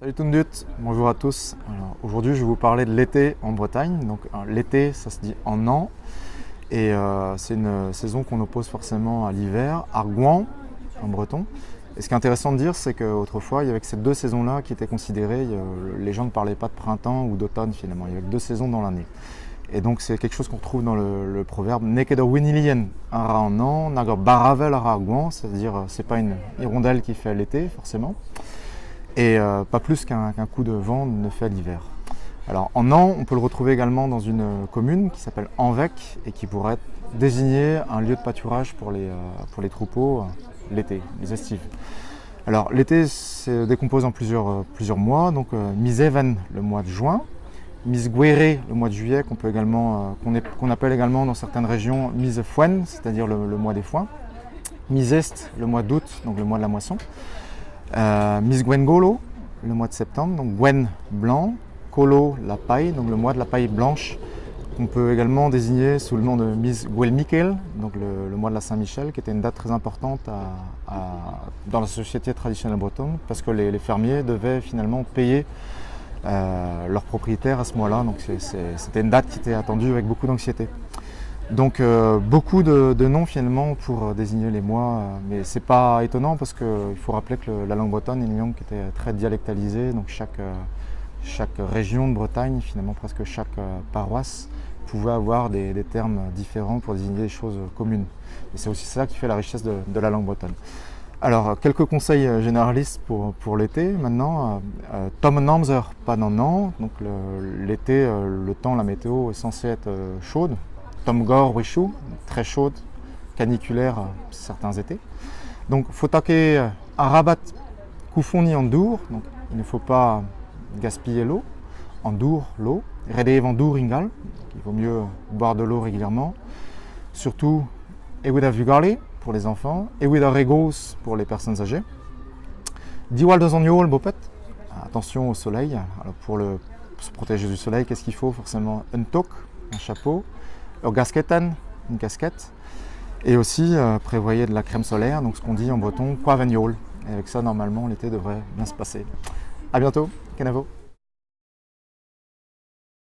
Salut Tundut, bonjour à tous. Aujourd'hui je vais vous parler de l'été en Bretagne. Donc l'été ça se dit en an et c'est une saison qu'on oppose forcément à l'hiver, Arguan en breton. Et ce qui est intéressant de dire c'est qu'autrefois il y avait que ces deux saisons-là qui étaient considérées, les gens ne parlaient pas de printemps ou d'automne finalement, il y avait que deux saisons dans l'année. Et donc c'est quelque chose qu'on trouve dans le proverbe Nekedo winilien ara en an, nago baravel ara Arguan, c'est-à-dire c'est pas une hirondelle qui fait l'été forcément. Et pas plus qu'un coup de vent ne fait l'hiver. Alors en an, on peut le retrouver également dans une commune qui s'appelle Envec et qui pourrait désigner un lieu de pâturage pour les troupeaux l'été, les estives. Alors l'été se décompose en plusieurs mois, donc Miseven le mois de juin, Misguere le mois de juillet qu'on appelle également dans certaines régions Misefuen, c'est-à-dire le mois des foins, Misest le mois d'août, donc le mois de la moisson. Miss Gwengolo, le mois de septembre, donc Gwen blanc, Kolo la paille, donc le mois de la paille blanche, qu'on peut également désigner sous le nom de Miss Gwelmikel, donc le mois de la Saint-Michel, qui était une date très importante dans la société traditionnelle bretonne, parce que les fermiers devaient finalement payer leurs propriétaires à ce mois-là, donc c'était une date qui était attendue avec beaucoup d'anxiété. Donc beaucoup de noms finalement pour désigner les mois, mais c'est pas étonnant parce qu'il faut rappeler que la langue bretonne est une langue qui était très dialectalisée, donc chaque région de Bretagne, finalement presque chaque paroisse, pouvait avoir des termes différents pour désigner des choses communes. Et c'est aussi ça qui fait la richesse de la langue bretonne. Alors quelques conseils généralistes pour l'été maintenant. Tom Namser, pas non non, donc l'été, le temps, la météo est censée être chaude. Tom Gore Wishu, très chaude, caniculaire certains étés. Donc Fotake Arabat Kufoni Andour, donc il ne faut pas gaspiller l'eau. Andour, l'eau. Redev Andour Ingal, il vaut mieux boire de l'eau régulièrement. Surtout Ewida Vugale pour les enfants, Ewida Regos pour les personnes âgées. Diwal de Zanyol Bopet, attention au soleil. Alors pour se protéger du soleil, qu'est-ce qu'il faut? Forcément un tok, un chapeau. Gasketan, une casquette, et aussi prévoyez de la crème solaire, donc ce qu'on dit en breton, Quavegnol. Et avec ça, normalement, l'été devrait bien se passer. A bientôt, Kenavo.